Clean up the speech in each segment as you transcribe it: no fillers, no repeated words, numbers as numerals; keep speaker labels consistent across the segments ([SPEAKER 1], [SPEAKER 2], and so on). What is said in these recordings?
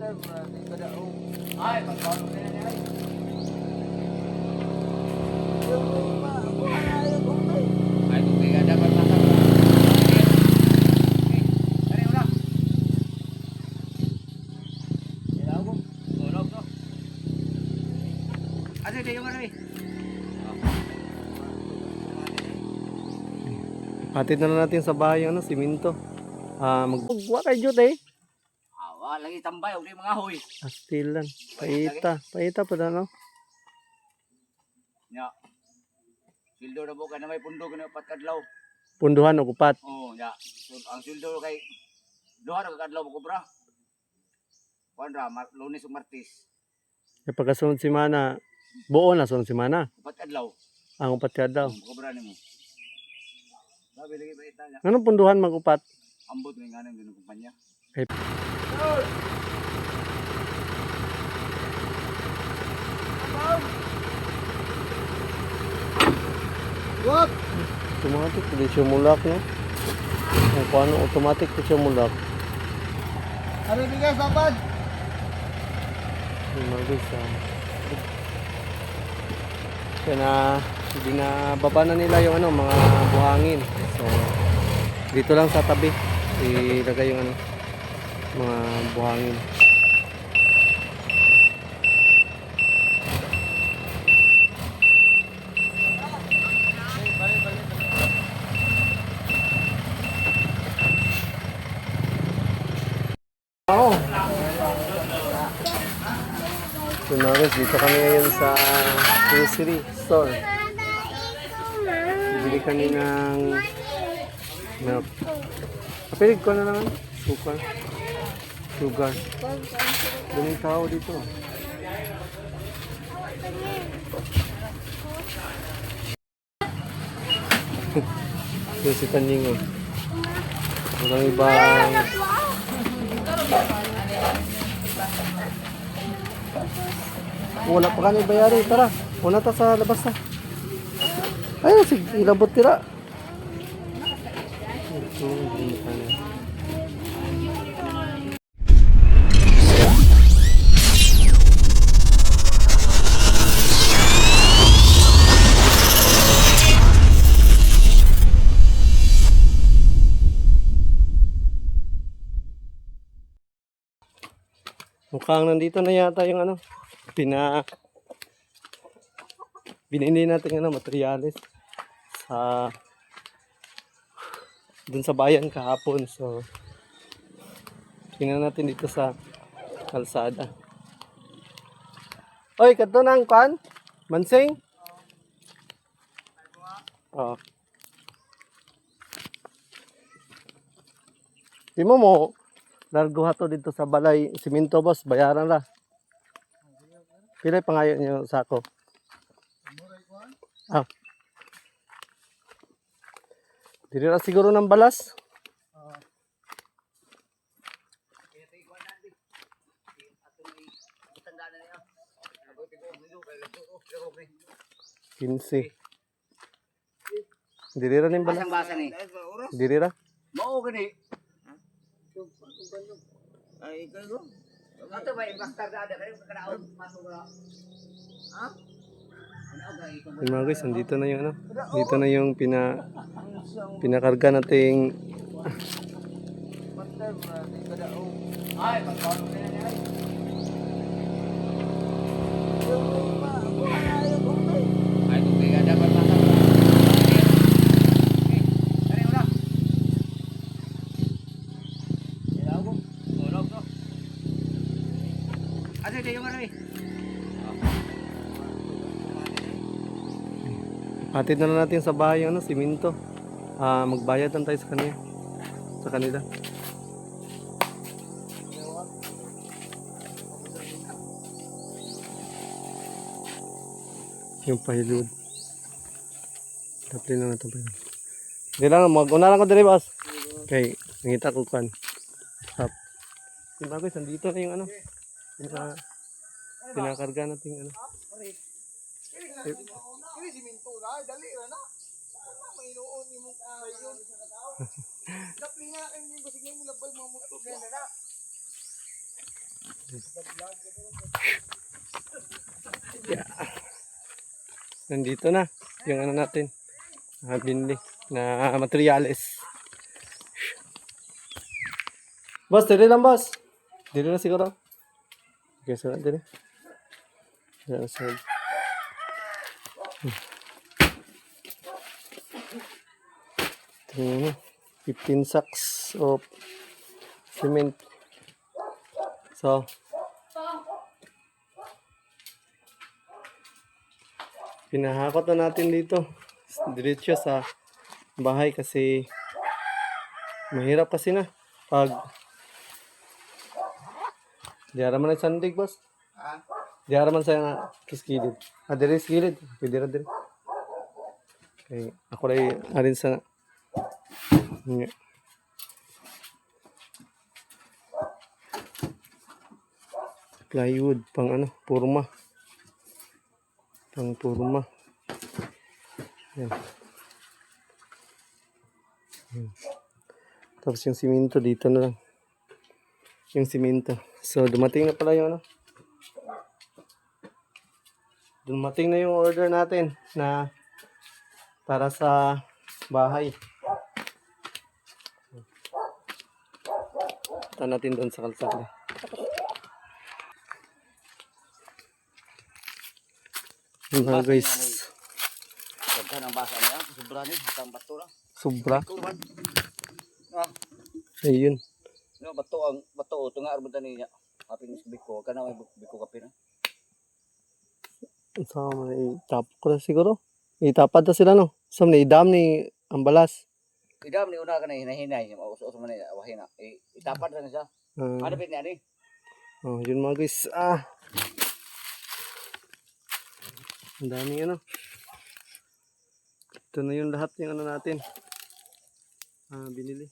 [SPEAKER 1] Ay, pagbago na yan ay. Ay, tubig ada dapat masak. Kani ulang. Sila ako. Tulog to. Asa kayo nga rin?
[SPEAKER 2] Hatid na lang natin sa bahay yung siminto. Magbuwa kay Jud eh.
[SPEAKER 1] Awa, lagi tambay, uli mga hoy.
[SPEAKER 2] Astilan. Paita. Paita pa na no?
[SPEAKER 1] Ya. Sildo na bukan na may pundo ka na upat kadlaw.
[SPEAKER 2] Punduhan o kupat.
[SPEAKER 1] Oo, ya. So, ang sildo kay duha na kadlaw mo kubra. Kuandra, Lunes ug Martes.
[SPEAKER 2] E pagkasunod si Mana, buo na sunod si Mana.
[SPEAKER 1] Upat kadlaw.
[SPEAKER 2] Ang upat ka daw.
[SPEAKER 1] Kubra nimo. Sabi lagi pa ita niya.
[SPEAKER 2] Anong punduhan mag-upat?
[SPEAKER 1] Ambot ng nga ng kumpanya.
[SPEAKER 2] Ay.
[SPEAKER 1] What?
[SPEAKER 2] Automatic hindi siya mulak no? Kung paano automatic hindi siya mulak.
[SPEAKER 1] Ano bigas, babad?
[SPEAKER 2] Magis kaya na hindi na baba na nila yung mga buhangin. So dito lang sa tabi ilagay yung mga buhangin. Oh. So Maris, dito kami ngayon sa grocery store. Bili kami ng milk. Kapilig ko na naman. Sugar. Daming tao dito. Ito si Taningo. Walang ibang wala pa kami bayari. Tara, una ta sa labas na. Ayun, ilabot tira. Ito, hindi pa na. Mukhang nandito na yata yung binili natin materyales sa dun sa bayan kahapon. So tingnan natin dito sa kalsada. Oy, kadto nang kwan? Mansing? Oh. Di mo largo hato dito sa balay siminto, boss, bayaran ra. Pila pangayo niyo sako? Ah. Dili ra siguro ng balas. 15. Dili ra ning balas.
[SPEAKER 1] Basang basa ni.
[SPEAKER 2] Dili ra.
[SPEAKER 1] Mao gani. Ay kayo. Ato ba investor ada kayo kadaog masok ra. Ha?
[SPEAKER 2] Mga guys, dito na yung dito na yung pinakarga nating
[SPEAKER 1] ay pagbago na yan ay. Ay tubig ada dapat masak. Kani ulang. Sila ako. Tulog to. Asa kayo nga rin?
[SPEAKER 2] hatid na lang natin sa bahay yung siminto. Magbayad lang tayo sa kanila. Yung pahilod. Tapos na natin pa yun. Hindi lang, mag-una lang ko dali, boss. Okay, nangita ko kan. Stop. Yung bagay, sandito na yung pinakarga natin
[SPEAKER 1] Siminto na, dali ra na. Mainuon ni mo kayo. Dapat nga ang basig mo labay mo motor na na.
[SPEAKER 2] Yeah. Nandito na yung ano natin. Binili na materyales. Boss, dito lang boss. Dito na siguro. Okay, so dito. Dito sa. 15 sacks of cement. So, pinahakot na natin dito. Diretso sa bahay kasi mahirap kasi na pag diara man sa sandig, boss. Diara man sa kiskilid. Dire skilid. Pwede ra dire. Okay, ako rin arin sa plywood pang ano, purma. Pang purma. Yan. Tapos yung simento dito na lang. Yung simento. So dumating na pala yung ano. Dumating na yung order natin na para sa bahay. Punta natin doon sa kalsada. Yun mga guys.
[SPEAKER 1] Pagka ng basa niya, sobra niya, hatang bato lang.
[SPEAKER 2] Sobra.
[SPEAKER 1] Ah,
[SPEAKER 2] Ayun.
[SPEAKER 1] no, bato ang bato ito nga arbutan niya. Kapin sa biko, kana may biko kapin.
[SPEAKER 2] Sama na itap ko na siguro. Itapad na sila no. Sama na idam ni ang balas.
[SPEAKER 1] Idam ni una ka na hinahinay, mauso-uso man niya, wahina. Itapad na siya. Ano pin niya ni?
[SPEAKER 2] Oh, yun mga guys. Ang daming ano. Ito na yung lahat yung ano natin. Binili.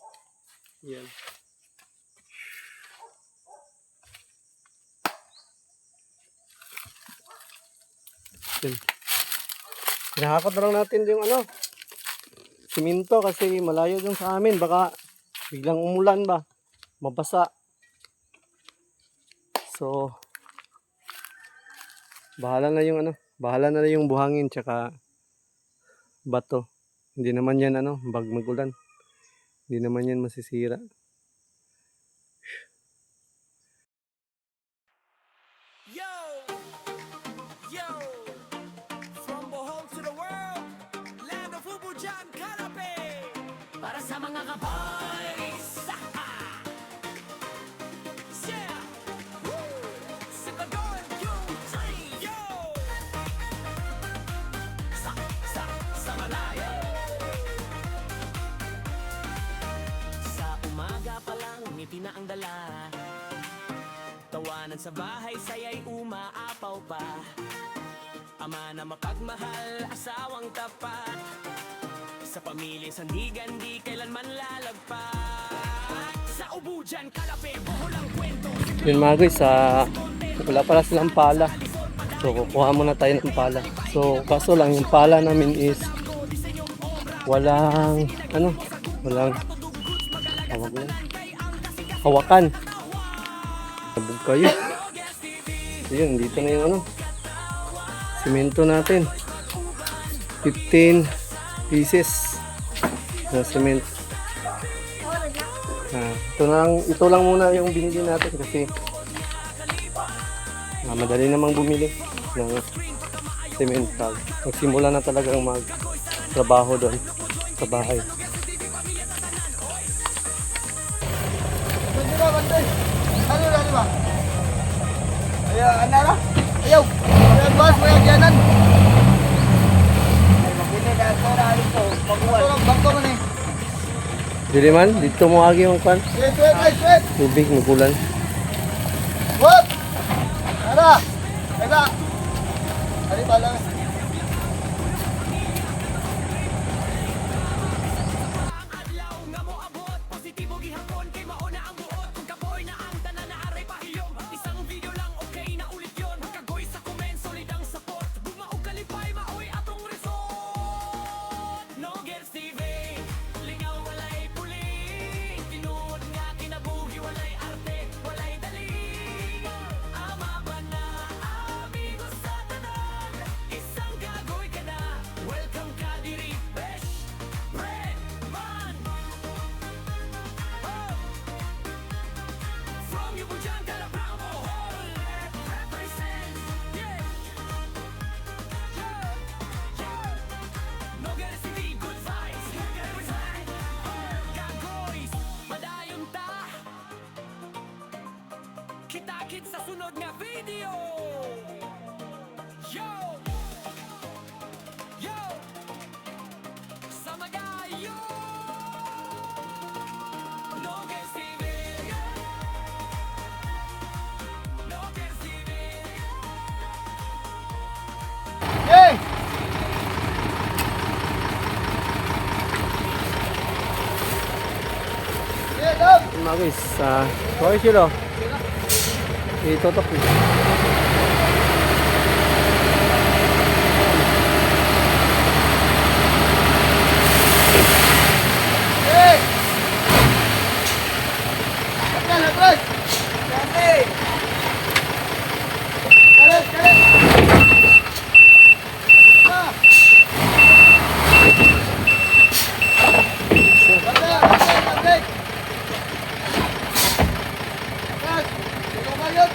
[SPEAKER 2] Yan. Yan. Hinahakot na lang natin yung ano. Siminto kasi malayo yung sa amin. Baka biglang umulan ba. Mabasa. So, bahala na yung ano. Bahala na yung buhangin tsaka bato. Hindi naman yan ano, bag magulan. Hindi naman yan masisira.
[SPEAKER 3] Yo, yo, from Bohol to the world, land of Ubujan, Calape. Para sa mga kaboys, yeah, woo, Sipagon, yo, sa malayo. Sa umaga pa lang, ngiti na ang dala. Tawanan sa bahay, saya'y umaapaw pa. Ama na mapagmahal, asawang tapat. Sa pamilya sandigan, di kailanman lalagpat. Sa Ubujan, Calape, Bohol ang kwento.
[SPEAKER 2] Yun mga guys, wala pala silang pala. So kukuha muna tayo ng pala. So kaso lang yung pala namin is walang ano, walang tawag na, hawakan. Sabog kayo. So yun, dito na yung ano, simento natin. 15 pieces na cement. Ito lang muna yung binili natin kasi madali namang bumili ng cement. Nagsimula na talagang mag-trabaho doon sa bahay.
[SPEAKER 4] Ano na di ba? Ayaw, ano na? Ayaw! Ayaw, boss, may agyanan!
[SPEAKER 1] Magpili na ito na alis ko, maguwal.
[SPEAKER 4] Bangko man eh!
[SPEAKER 2] Dili man, dito mo agi yung pan.
[SPEAKER 4] Sweet, sweet, ay, sweet!
[SPEAKER 2] Tubig, magulan.
[SPEAKER 4] Whoop! Tara! Teka! Ano ba lang?
[SPEAKER 3] Adlaw nga mo abot, positibo gihapon kay mauna ang buot. Kung kapoy na ang tanan na aray pahiyom, isang video lang okay na ulit yon. Kagoy sa comment, solid ang support. Bumaog kalipay, maoy atong resort. No gets TV, lingaw walay puli. Tinuod nga kinabuhi, walay arte, walay dali. Kita-kits sa sunod nga video. Yo! Yo! Sama tayo! Logan Civil! Logan Civil!
[SPEAKER 4] Hey! Yeah, dog!
[SPEAKER 2] Mga guys, bakit sila? Itutok eh.
[SPEAKER 4] Hey! Ayan, atras! Hey! Kalit, kalit! Ah! Bantay, bantay, bantay! Atras! Ikaw ba yun?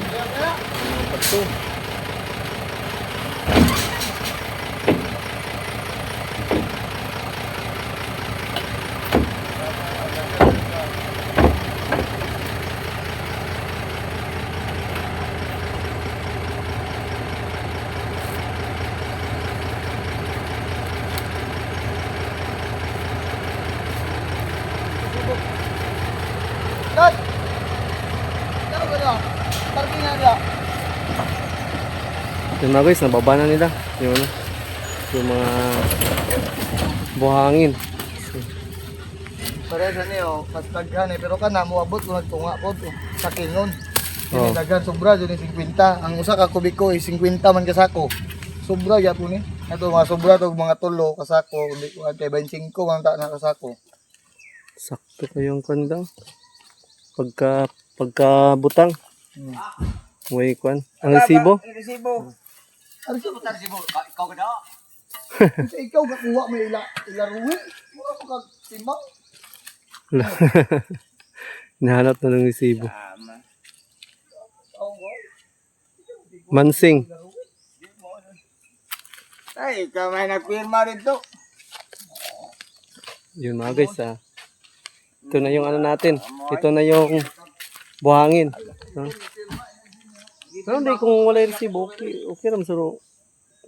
[SPEAKER 4] Kaya, kaya!
[SPEAKER 2] Pagto.
[SPEAKER 4] Dad! Ano ba ito? Parking nga nila.
[SPEAKER 2] Yung mga guys, nababa na nila. Yung ano, yung mga buhangin.
[SPEAKER 4] Pare sa niyo, mas daghan eh. Pero ka na, muabot kung nagtunga po sa kingon.
[SPEAKER 2] Oh.
[SPEAKER 4] Ini daghan, sobra, yun yung 50. Ang usa ka kubiko is 50 man kasako. Sobra, yapo ni. Ito mga sobra to mga tulo kasako. Hindi ko kay 25 man ta na kasako.
[SPEAKER 2] Sakto kayong kanda. Pagka butang. May kwan. Ang resibo.
[SPEAKER 1] Resibo.
[SPEAKER 4] Ano
[SPEAKER 1] Ano ba resibo? Ikaw ka na?
[SPEAKER 4] sa ikaw kakuha mo ilaruwi? Mura ko kag timang.
[SPEAKER 2] Nahanap na ng resibo.
[SPEAKER 1] Tama.
[SPEAKER 2] Mansing.
[SPEAKER 1] Ay, ikaw may nagpirma rito.
[SPEAKER 2] Yun mga guys, ito na yung ano natin. Ito na yung buhangin. Pero hindi kung wala yung resibo, okay naman saro.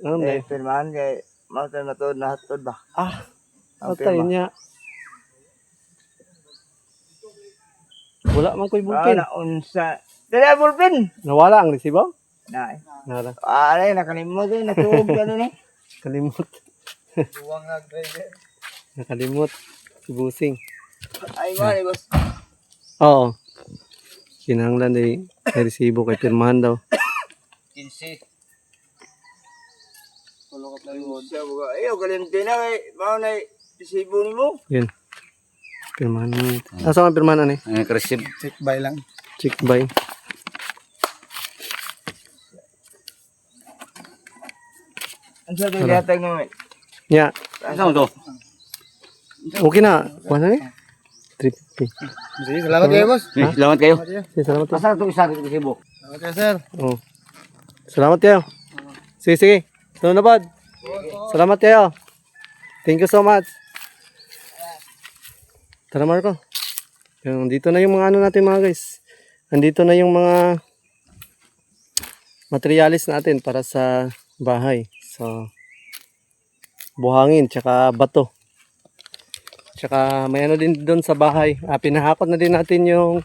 [SPEAKER 2] Ano ba?
[SPEAKER 1] Pirmahan kay Mautan na to na hatod ba? Ang
[SPEAKER 2] Patay
[SPEAKER 1] pirma.
[SPEAKER 2] niya. Wala man ko'y bukil.
[SPEAKER 1] Unsa. Dala bulpin.
[SPEAKER 2] Nawala ang resibo?
[SPEAKER 1] Nay.
[SPEAKER 2] Nara.
[SPEAKER 1] Ay, nakalimot eh. Natuog ka nun eh.
[SPEAKER 2] Kalimot.
[SPEAKER 4] Duwang nga driver.
[SPEAKER 2] Nakalimot. Si Busing.
[SPEAKER 1] Ay, mo ni boss.
[SPEAKER 2] Oo. Kinahanglan ay may resibo kay pirmahan daw.
[SPEAKER 1] 15.
[SPEAKER 4] Tulo ka plywood.
[SPEAKER 1] Siya buka. Ayaw, galimti na kay. Mao na resibo ni mo.
[SPEAKER 2] Yun. Pirmahan mo. Asa ka pirmahan eh?
[SPEAKER 1] Nag-receive.
[SPEAKER 4] Check by lang.
[SPEAKER 2] Check by.
[SPEAKER 1] Ang sa ito ihatag mo eh.
[SPEAKER 2] Nya.
[SPEAKER 1] Ano to?
[SPEAKER 2] Okay na. Wala na eh. 350.
[SPEAKER 4] Sige, salamat kayo, boss.
[SPEAKER 1] Salamat kayo.
[SPEAKER 2] Sige, salamat tayo.
[SPEAKER 1] Asa itong isa resibo?
[SPEAKER 4] Salamat kayo, sir.
[SPEAKER 2] Oh. Salamat tayo. Sige, sige. Sunod na bad. Salamat tayo. Thank you so much. Tara Marco. Yung, dito na yung mga ano natin mga guys. Andito na yung mga materialis natin para sa bahay. So, buhangin, tsaka bato. Tsaka may ano din doon sa bahay. Pinahakot na din natin yung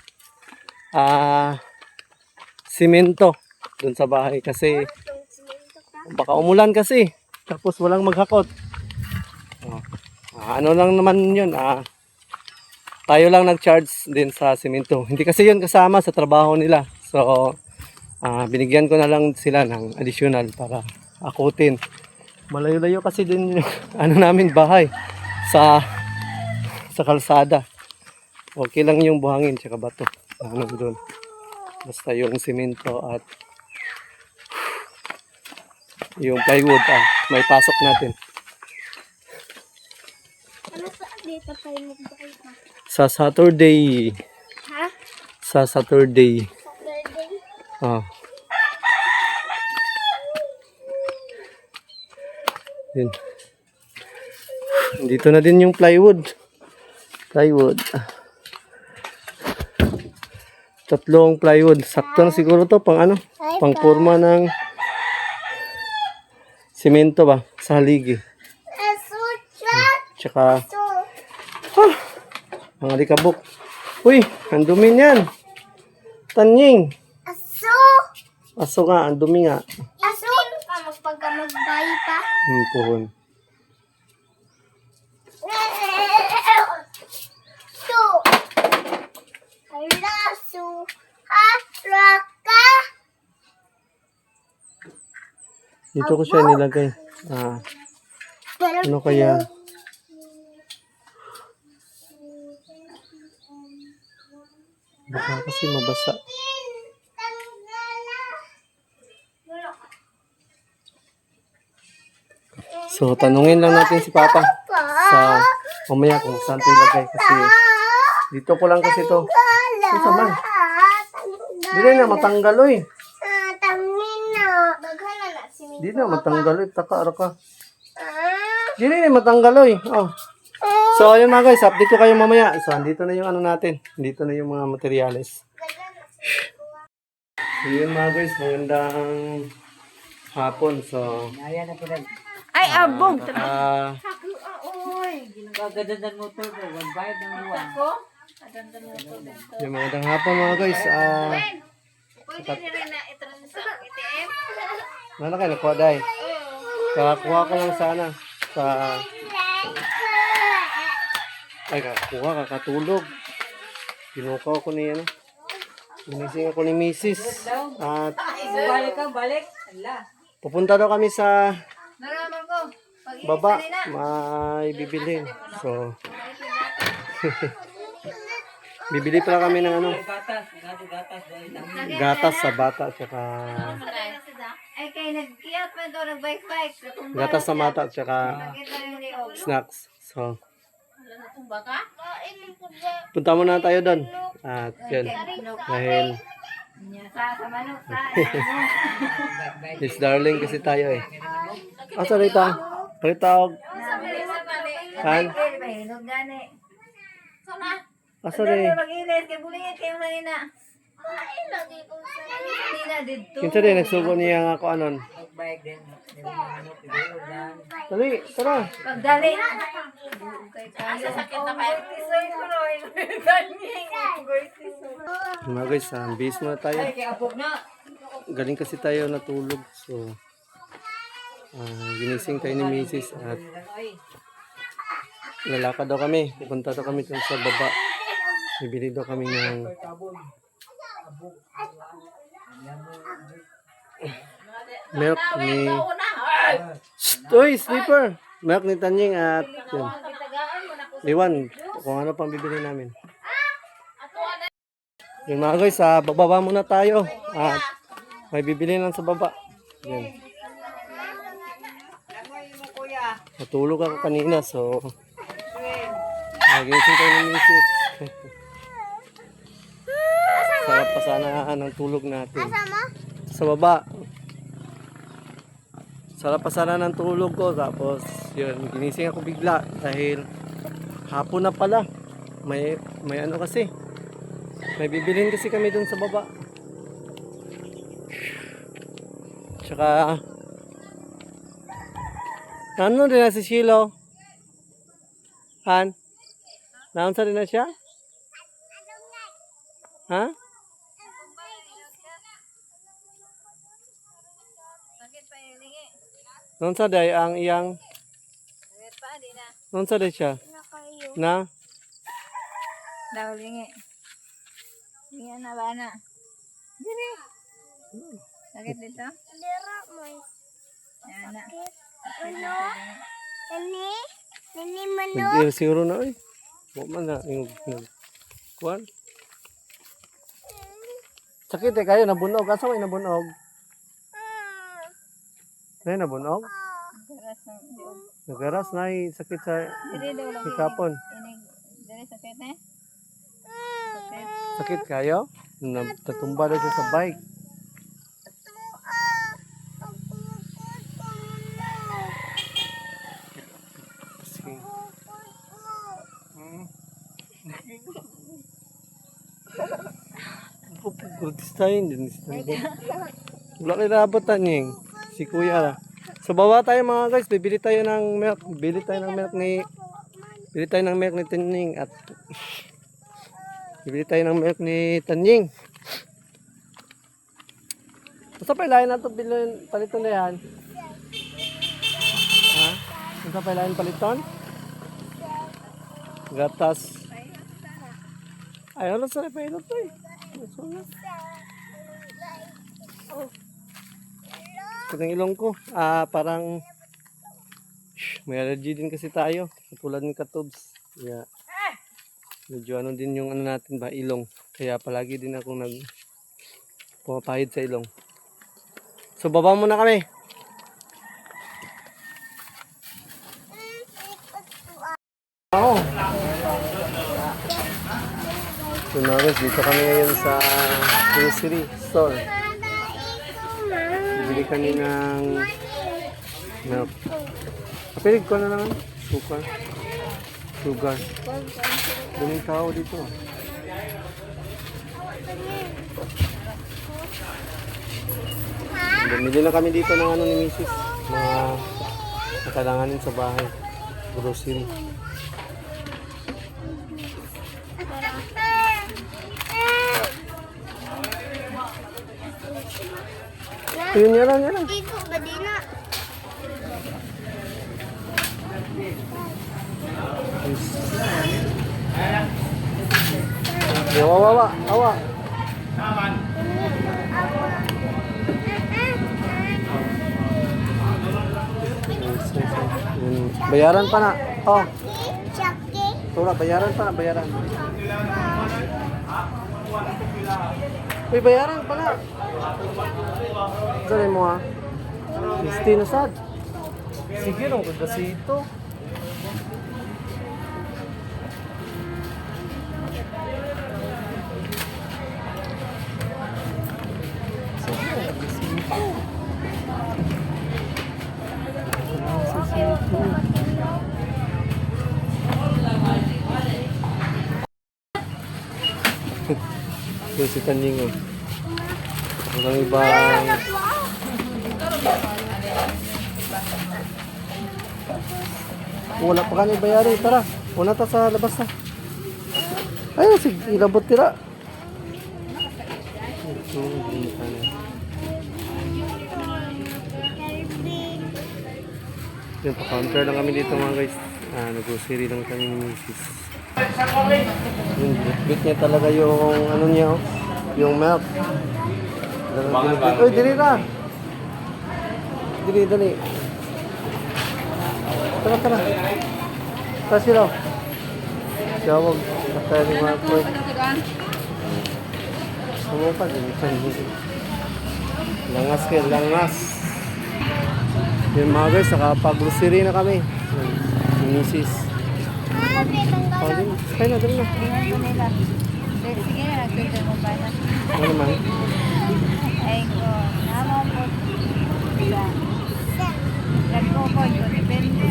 [SPEAKER 2] simento doon sa bahay kasi baka umulan kasi. Tapos walang maghakot. Ano lang naman yun. Tayo lang nag-charge din sa simento. Hindi kasi yun kasama sa trabaho nila. So, binigyan ko na lang sila ng additional para akutin. Malayo-layo kasi din yung ano namin bahay sa kalsada. Okay lang yung buhangin tsaka bato. Ano doon. Basta yung simento at yung plywood may pasok natin.
[SPEAKER 5] Ano saan dito tayo magbahay pa?
[SPEAKER 2] Sa Saturday.
[SPEAKER 5] Ha?
[SPEAKER 2] Sa Saturday.
[SPEAKER 5] Saturday?
[SPEAKER 2] Yun. Dito na din yung plywood. Plywood. 3 plywood. Sakto na siguro to pang ano? Pang forma ng simento ba? Sa haligi.
[SPEAKER 5] Aso, truck.
[SPEAKER 2] Tsaka,
[SPEAKER 5] Aso.
[SPEAKER 2] ang alikabok. Uy, ang dumi niyan. Tanying.
[SPEAKER 5] Aso.
[SPEAKER 2] Aso nga, ang dumi nga.
[SPEAKER 5] Aso. Pagka magbayi pa.
[SPEAKER 2] Puhon.
[SPEAKER 5] Aso. Aso. Hatraka.
[SPEAKER 2] Dito ko siya nilagay. Ano kaya? Baka kasi mabasa. So, tanungin lang natin si Papa sa mamaya kung saan ito ilagay kasi dito ko lang kasi to. Ito man. Dili na matanggal oy.
[SPEAKER 5] Tangin na. Daghan na si
[SPEAKER 2] Dili na matanggal oy. Taka ara ka. Dili na matanggal oy. Oh. So, ayun mga guys, update ko kayo mamaya. So, andito na yung ano natin. Dito na yung mga materyales. So, yun mga guys, magandang hapon. So,
[SPEAKER 6] Ay, abog!
[SPEAKER 2] yung magandang hapon mga guys. Ano kayo, nakuha dahil? Kakakuha ko lang sana sa... Ay, kakakuha, kakatulog. Pinukaw ko ni ano. Ginising ako ni Mrs. At
[SPEAKER 6] Balik ka, balik. Ala.
[SPEAKER 2] pupunta daw kami sa
[SPEAKER 6] Naraman ko.
[SPEAKER 2] baba. May bibili. So, bibili pala kami ng ano. Gatas sa bata. Tsaka
[SPEAKER 6] Ay, kayo nag-kiyat pa ito, nag-bike-bike.
[SPEAKER 2] gatas sa mata. Tsaka
[SPEAKER 6] Kita yung liog.
[SPEAKER 2] snacks. So,
[SPEAKER 6] Baka?
[SPEAKER 2] punta muna tayo doon. At yun. Dahil
[SPEAKER 6] Sa manok, sa
[SPEAKER 2] Miss Darling kasi tayo eh. Asa rito? Rito. Han?
[SPEAKER 6] Hinog gani.
[SPEAKER 2] Asa rin?
[SPEAKER 6] Mag-ilis, kay bulingit kayo sa ina. Hindi na dito.
[SPEAKER 2] Kinsa din nagsugo niya ako anon. Dali, tara.
[SPEAKER 6] Pagdali. Asa sakit na kayo. Tisoy ko rin.
[SPEAKER 2] Mga guys, bis muna tayo.
[SPEAKER 6] Ay, kay apog na.
[SPEAKER 2] Galing kasi tayo natulog. So, ginising tayo ni Mrs. At lalakad daw kami. Pupunta daw kami dun sa baba. Bibili daw kami ng milk ni... Uy, sleeper! Milk ni Tanying at yun. Iwan, kung ano pang bibili namin. Yung mga guys, bababa muna tayo. At may bibili lang sa baba. Yan. Natulog ako kanina, so nagising tayo ng music. Sarap pa sana ng tulog natin. Sa baba. Sarap pa sana ng tulog ko. Tapos, yun, ginising ako bigla. Dahil hapon na pala. May ano kasi. May bibilhin kasi kami dun sa baba. Tsaka, ano rin na si Shilo? Han? Naunsa rin na siya? Ha?
[SPEAKER 6] Sakit pa yung lingi.
[SPEAKER 2] Naunsa day ang iyang?
[SPEAKER 6] Sakit pa, di na.
[SPEAKER 2] Naunsa day siya? Na?
[SPEAKER 6] Daw lingi. Lingi na ba na? Dili. Sakit dito?
[SPEAKER 5] Dira mo.
[SPEAKER 6] Yan na.
[SPEAKER 5] Ano? Nani? Nani manok?
[SPEAKER 2] Nag-ear siguro na oy. Wa man na yung kuan. Sakit eh kayo nabunog. Asa may nabunog? Nay nabunog?
[SPEAKER 6] Garas ng liog.
[SPEAKER 2] Nagaras na sakit sa
[SPEAKER 6] Dili daw lang.
[SPEAKER 2] hikapon.
[SPEAKER 6] Inig. Dili sakit eh. Sakit.
[SPEAKER 2] Sakit kayo? Natatumba daw siya sa bike. Sige. Kurtis tayo, hindi. Wala kayo nabutan yung si kuya. So baba tayo mga guys, bibili tayo ng milk. Bibili tayo ng milk ni Tanying at bibili tayo ng milk ni Tanying. Basta pa ilahin na ito, paliton na yan. Ha? Basta pa ilahin paliton? Gatas. Ay, wala sa repay to eh. Ito ng ilong ko. Parang may allergy din kasi tayo. Katulad ng katubs. Yeah. Medyo ano din yung ano natin ba, ilong. Kaya palagi din ako pumapahid sa ilong. So baba muna kami. Oo. So Norris, dito kami ngayon sa grocery store. Bibili kami ng milk. Kapilig ko na naman. Sugar. Daming tao dito. Bumili na kami dito ng ano ni Mrs. Mga kailanganin sa bahay. Grocery. Yun yan lang.
[SPEAKER 5] Iko ba din na?
[SPEAKER 2] Awa. Bayaran pa na. Oh,
[SPEAKER 5] Chucky.
[SPEAKER 2] tura, bayaran pa na, bayaran. Uy, bayaran pala. Saan mo ha? 60 na sad. Sige nung kagasito. Yung si Tanying oh. Walang ibang wala pa kami bayarin. Tara, una ta sa labas na. Ayun, sige, ilabot tira. Yung pa-counter lang kami dito mga guys. Nag-grocery lang kami ni Mrs. Yung bit niya talaga yung ano niya oh. Yung milk. Uy, dili na. Dali. Tara. Tara sila. Jawab. Kaya ni mga ko. Sumupa din. Langas. Yung mga guys, nakapag-grocery na kami. Yung Mrs. Kaya na, dali na.
[SPEAKER 6] Sige na, nagtuloy mo ba na?
[SPEAKER 2] Ano naman?
[SPEAKER 6] Ay ko, naman po. Nagkukod ko, depende.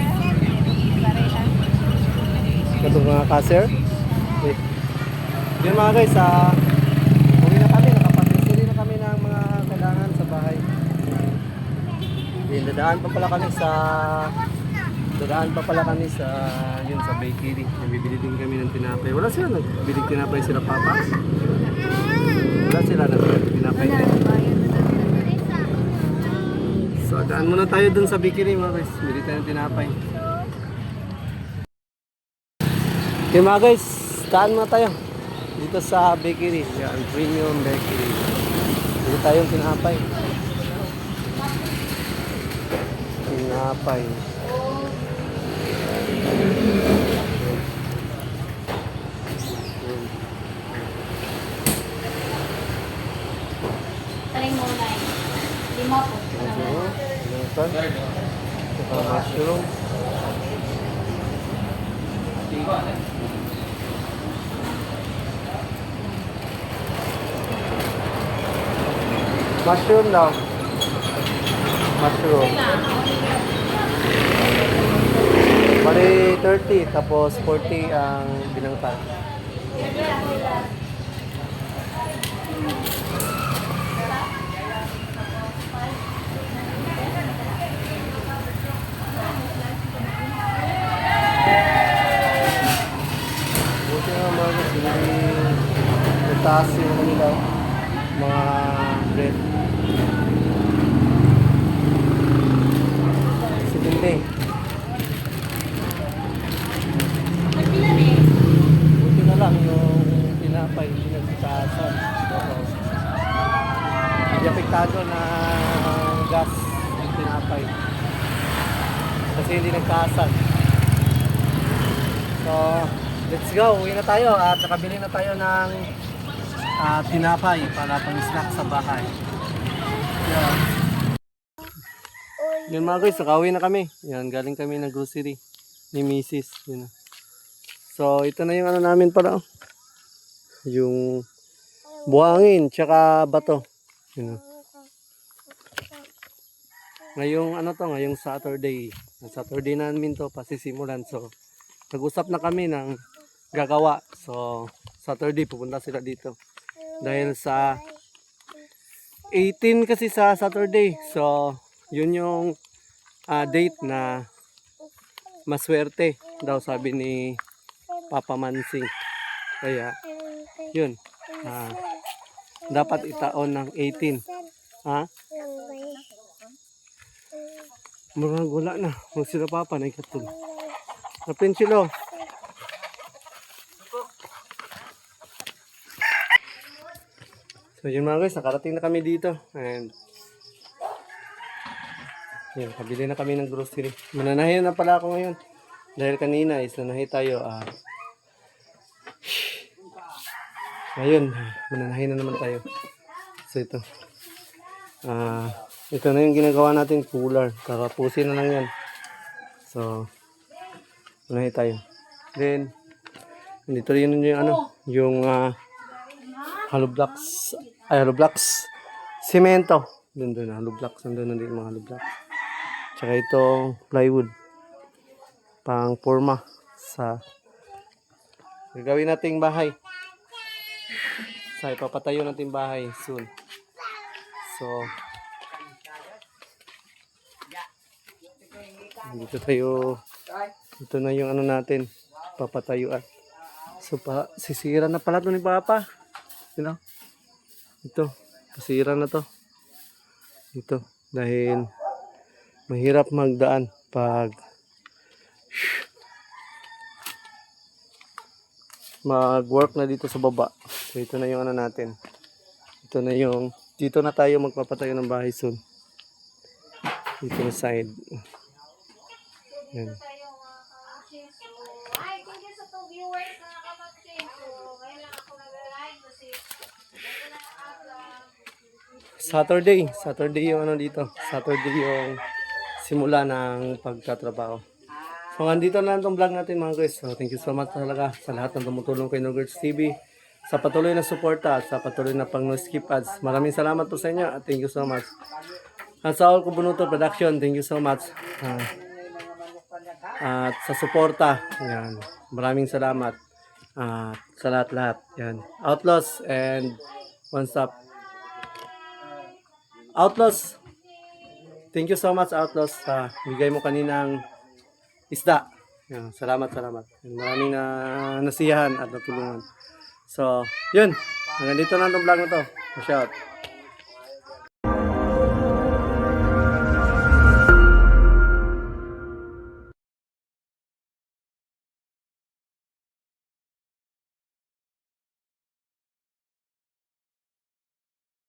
[SPEAKER 6] Pare lang.
[SPEAKER 2] Katong mga kaser. Wait. Yun mga guys, uwi na kami. Nakapag-grocery na kami ng mga kailangan sa bahay. Dadaan pa pala kami sa yun sa bakery. Bibili din kami ng tinapay. Wala sila nagbilig tinapay sila papa. Wala sila nagbilig tinapay. So daan muna tayo dun sa bakery mga guys. Bili tayo ng tinapay. Okay mga guys, daan muna tayo dito sa bakery. Yan, premium bakery. Bili tayong tinapay. Tinapay.
[SPEAKER 6] Taling mo na eh. 5 po.
[SPEAKER 2] Mushroom. Mushroom daw. Mushroom. Bali 30 tapos 40 ang binangka. Buti nga mga guys, nagtaas yung ano nila, mga bread. Sitindi. Buti na lang yung pinapay, hindi nagsitaasan. Hindi apektado na gas yung pinapay. Kasi hindi nagtaasan. So, let's go. Uwi na tayo at nakabili na tayo ng tinapay para pang snack sa bahay. Yan. Yan mga guys, nakauwi na kami. Yan, galing kami ng grocery ni Mrs. Yan. So, ito na yung ano namin para. Yung buhangin, tsaka bato. Yan. Ngayong ano to, ngayong Saturday. Saturday namin to pasisimulan. So, nag-usap na kami ng gagawa. So, Saturday pupunta sila dito. Dahil sa 18 kasi sa Saturday. So, yun yung date na maswerte daw sabi ni Papa Mansing. Kaya, yun. Dapat itaon ng 18. Ha? Murang wala na. Huwag sila Papa na ikatul. Napinsilo. So yun mga guys, nakarating na kami dito. And yun, kabili na kami ng grocery. Mananahin na pala ako ngayon. Dahil kanina is nanahi tayo. Ngayon, mananahin na naman tayo. So ito. Ito na yung ginagawa natin cooler. Kakapusin na lang yan. So, manahin tayo. Then, dito yun yung ano, yung hollow blocks, hollow blocks, semento. Doon, hollow blocks, nandun din mga hollow blocks. Tsaka ito, plywood. Pang forma sa gagawin nating bahay. Sa ipapatayo nating bahay soon. So, dito tayo, ito na yung ano natin, papatayuan. So, sisira na pala ito ni Papa. You know? Ito, pasira na to. Ito, dahil mahirap magdaan pag mag-work na dito sa baba. So, ito na yung ano natin. Ito na yung, dito na tayo magpapatayo ng bahay soon. Dito na side. Yan.
[SPEAKER 6] Ay, thank you sa 2 viewers na nakapag-change. So, ngayon lang ako nag-live kasi
[SPEAKER 2] Saturday yung ano dito. Saturday yung simula ng pagtatrabaho. So, andito na lang itong vlog natin mga guys. So, thank you so much talaga sa lahat ng tumutulong kay Nogurts TV. Sa patuloy na suporta at sa patuloy na pang no skip ads. Maraming salamat po sa inyo at thank you so much. At sa All Kubunuto Production, thank you so much. At sa suporta, yan. Maraming salamat. Sa lahat-lahat. Yan. Outlaws and One Stop. Outlaws. Thank you so much Outlaws sa bigay mo kaninang isda. Yan. Salamat. Maraming nasiyahan at natulungan. So, yun. Hanggang dito na ang vlog na to. Shout.